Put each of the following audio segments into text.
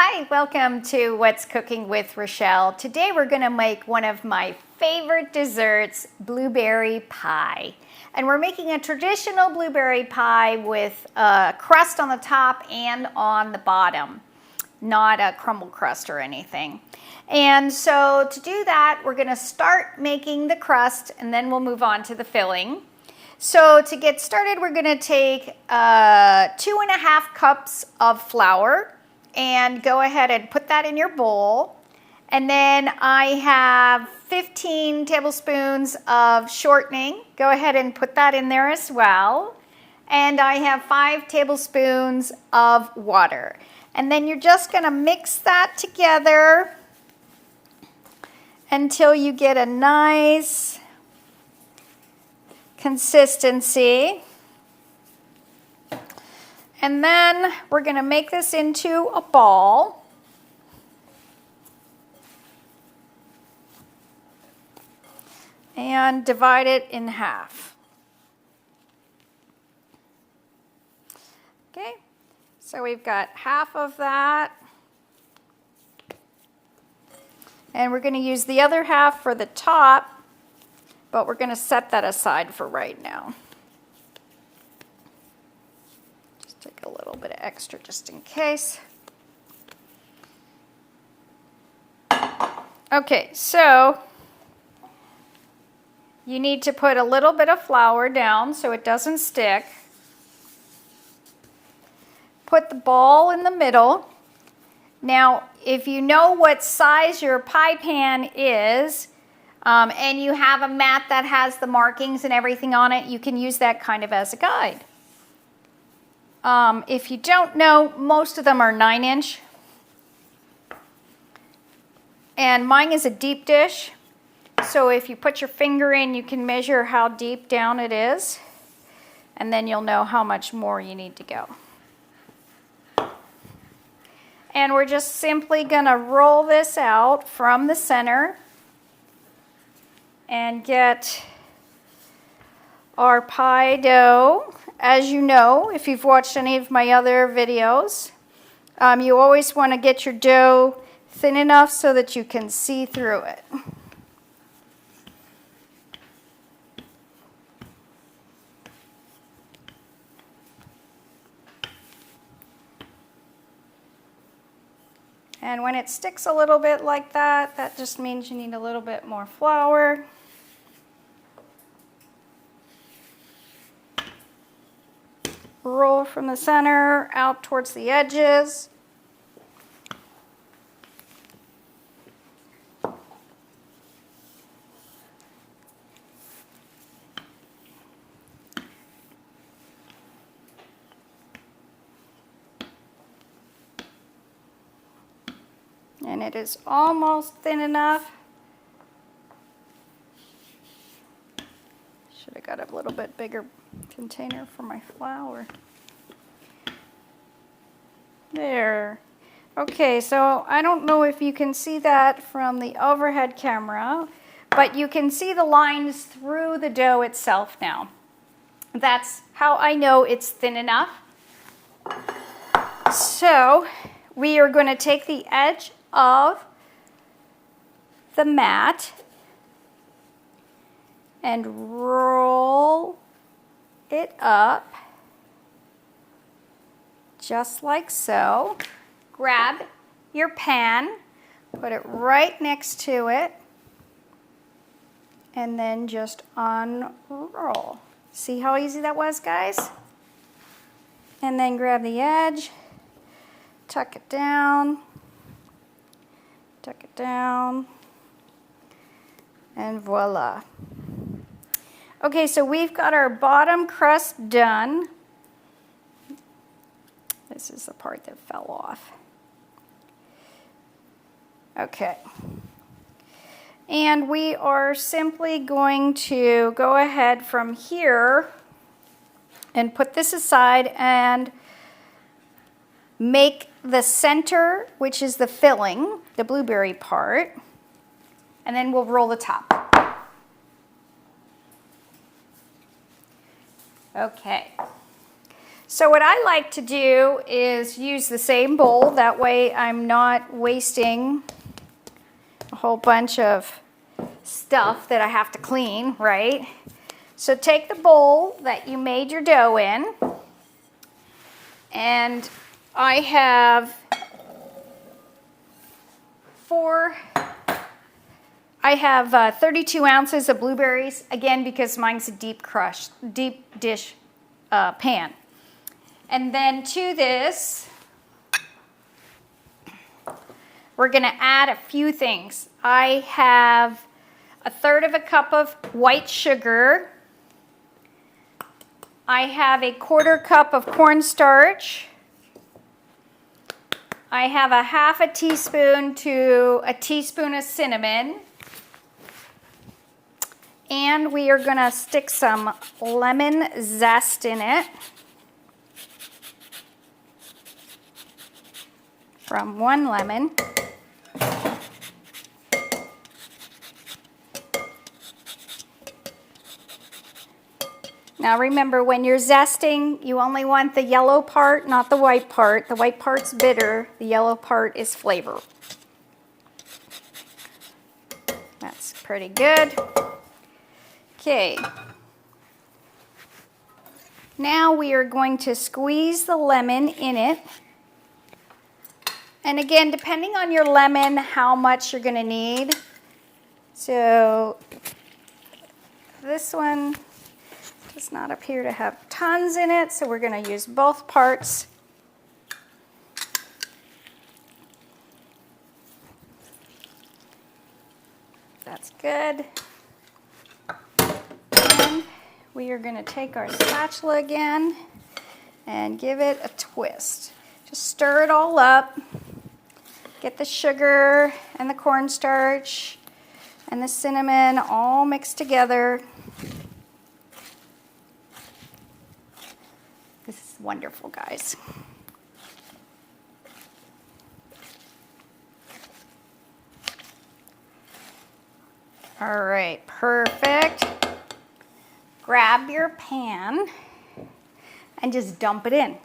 Hi, welcome to What's Cooking with Rochelle. Today we're going to make one of my favorite desserts, blueberry pie. And we're making a traditional blueberry pie with a crust on the top and on the bottom, not a crumble crust or anything. And so to do that, we're going to start making the crust and then we'll move on to the filling. So to get started, we're going to take 2.5 cups of flour and go ahead and put that in your bowl. And then I have 15 tablespoons of shortening. Go ahead and put that in there as well. And I have 5 tablespoons of water. And then you're just going to mix that together until you get a nice consistency. And then we're going to make this into a ball. And divide it in half. Okay, so we've got half of that. And we're going to use the other half for the top, but we're going to set that aside for right now. Take a little bit of extra just in case. Okay, so you need to put a little bit of flour down so it doesn't stick. Put the ball in the middle. Now, if you know what size your pie pan is, and you have a mat that has the markings and everything on it, you can use that kind of as a guide. If you don't know, most of them are 9-inch. And mine is a deep dish. So if you put your finger in, you can measure how deep down it is. And then you'll know how much more you need to go. And we're just simply going to roll this out from the center and get our pie dough. As you know, if you've watched any of my other videos, you always want to get your dough thin enough so that you can see through it. And when it sticks a little bit like that, that just means you need a little bit more flour. Roll from the center out towards the edges. And it is almost thin enough. Should have got a little bit bigger container for my flour. There. Okay, so I don't know if you can see that from the overhead camera, but you can see the lines through the dough itself now. That's how I know it's thin enough. So we are going to take the edge of the mat and roll it up just like so. Grab your pan, put it right next to it, and then just unroll. See how easy that was, guys? And then grab the edge, tuck it down, and voila. Okay, so we've got our bottom crust done. This is the part that fell off. Okay. And we are simply going to go ahead from here and put this aside and make the center, which is the filling, the blueberry part, and then we'll roll the top. Okay. So what I like to do is use the same bowl. That way I'm not wasting a whole bunch of stuff that I have to clean, right? So take the bowl that you made your dough in, and I have 32 ounces of blueberries, again, because mine's a deep dish pan. And then to this, we're gonna add a few things. I have 1/3 cup of white sugar. I have 1/4 cup of cornstarch. I have 1/2 teaspoon to a teaspoon of cinnamon. And we are gonna stick some lemon zest in it from 1 lemon. Now remember, when you're zesting, you only want the yellow part, not the white part. The white part's bitter, the yellow part is flavor. That's pretty good. Okay. Now we are going to squeeze the lemon in it. And again, depending on your lemon, how much you're gonna need. So this one does not appear to have tons in it, so we're gonna use both parts. That's good. And we are gonna take our spatula again and give it a twist. Just stir it all up. Get the sugar and the cornstarch and the cinnamon all mixed together. This is wonderful, guys. All right, perfect. Grab your pan and just dump it in.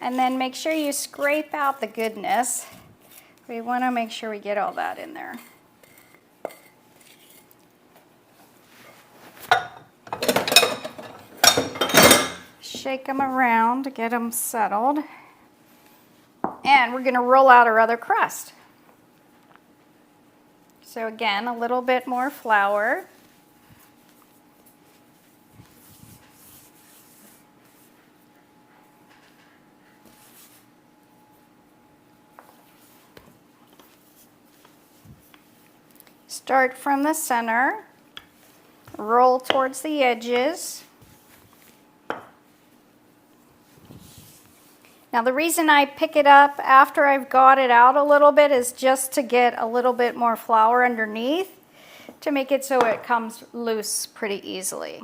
And then make sure you scrape out the goodness. We want to make sure we get all that in there. Shake them around to get them settled. And we're going to roll out our other crust. So again, a little bit more flour. Start from the center, roll towards the edges. Now the reason I pick it up after I've got it out a little bit is just to get a little bit more flour underneath to make it so it comes loose pretty easily.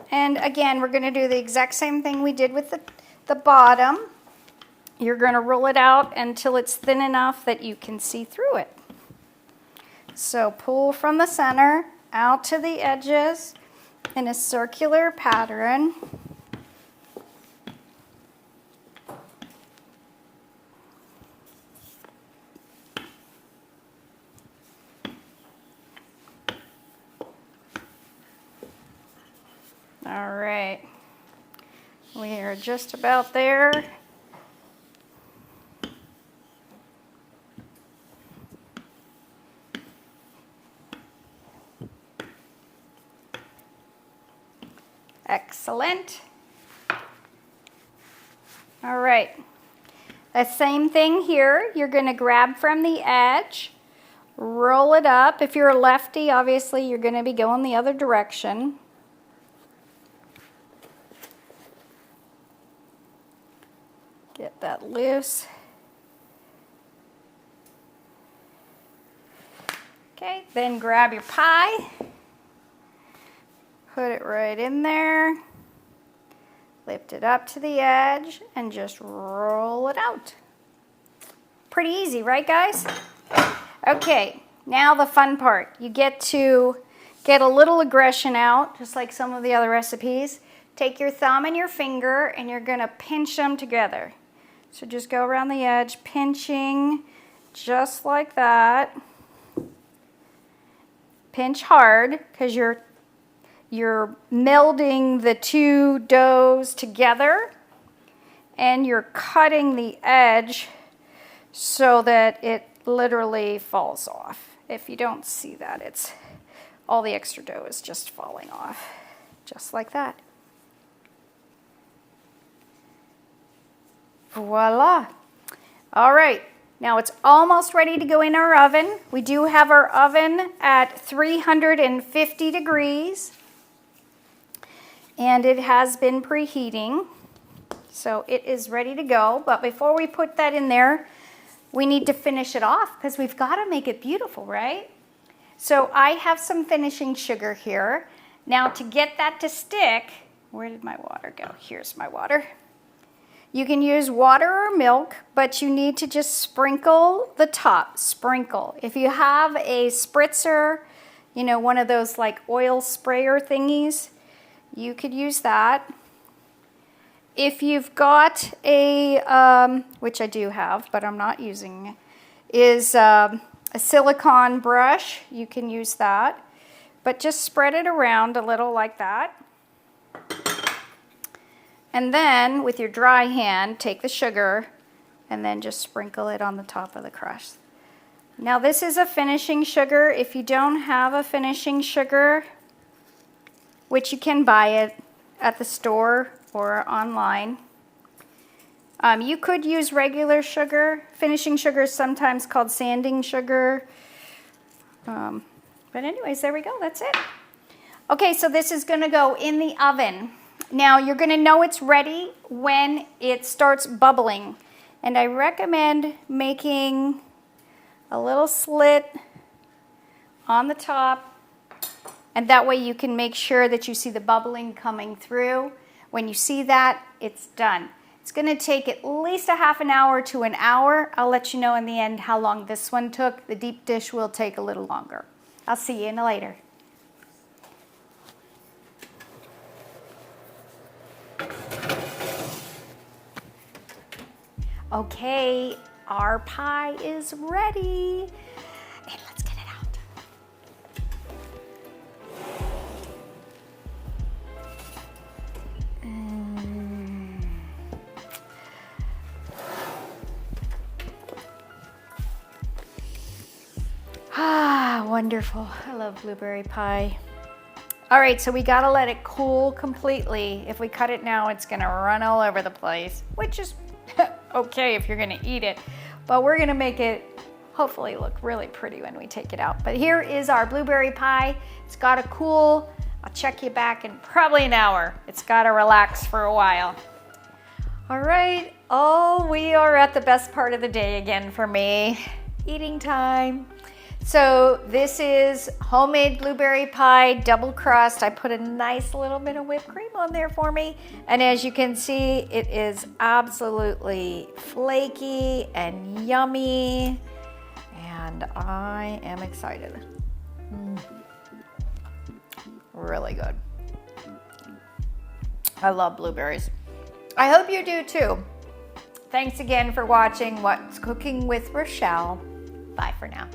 And again, we're going to do the exact same thing we did with the bottom. You're going to roll it out until it's thin enough that you can see through it. So pull from the center out to the edges in a circular pattern. All right, we are just about there. Excellent. All right, the same thing here. You're going to grab from the edge, roll it up. If you're a lefty, obviously you're going to be going the other direction. Get that loose. Okay, then grab your pie. Put it right in there. Lift it up to the edge and just roll it out. Pretty easy, right, guys? Okay, now the fun part. You get to get a little aggression out, just like some of the other recipes. Take your thumb and your finger, and you're gonna pinch them together. So just go around the edge, pinching just like that. Pinch hard, because you're melding the two doughs together, and you're cutting the edge so that it literally falls off. If you don't see that, it's all the extra dough is just falling off, just like that. Voila. All right, now it's almost ready to go in our oven. We do have our oven at 350 degrees, and it has been preheating, so it is ready to go. But before we put that in there, we need to finish it off because we've got to make it beautiful, right? So I have some finishing sugar here. Now to get that to stick, where did my water go? Here's my water. You can use water or milk, but you need to just sprinkle the top, sprinkle. If you have a spritzer, you know, one of those like oil sprayer thingies, you could use that. If you've got a, which I do have, but I'm not using, is a silicone brush, you can use that. But just spread it around a little like that. And then with your dry hand, take the sugar and then just sprinkle it on the top of the crust. Now this is a finishing sugar. If you don't have a finishing sugar, which you can buy it at the store or online, you could use regular sugar. Finishing sugar is sometimes called sanding sugar. But anyways, there we go, that's it. Okay, so this is gonna go in the oven. Now you're gonna know it's ready when it starts bubbling. And I recommend making a little slit on the top, and that way you can make sure that you see the bubbling coming through. When you see that, it's done. It's gonna take at least a half an hour to an hour. I'll let you know in the end how long this one took. The deep dish will take a little longer. I'll see you in later. Okay, our pie is ready. And let's get it out. Ah, wonderful. I love blueberry pie. All right, so we gotta let it cool completely. If we cut it now, it's gonna run all over the place, which is okay if you're gonna eat it, but we're gonna make it hopefully look really pretty when we take it out. But here is our blueberry pie. It's gotta cool. I'll check you back in probably an hour. It's gotta relax for a while. All right, we are at the best part of the day again for me, eating time. So this is homemade blueberry pie, double crust. I put a nice little bit of whipped cream on there for me. And as you can see, it is absolutely flaky and yummy. And I am excited. Really good. I love blueberries. I hope you do too. Thanks again for watching What's Cooking with Rochelle. Bye for now.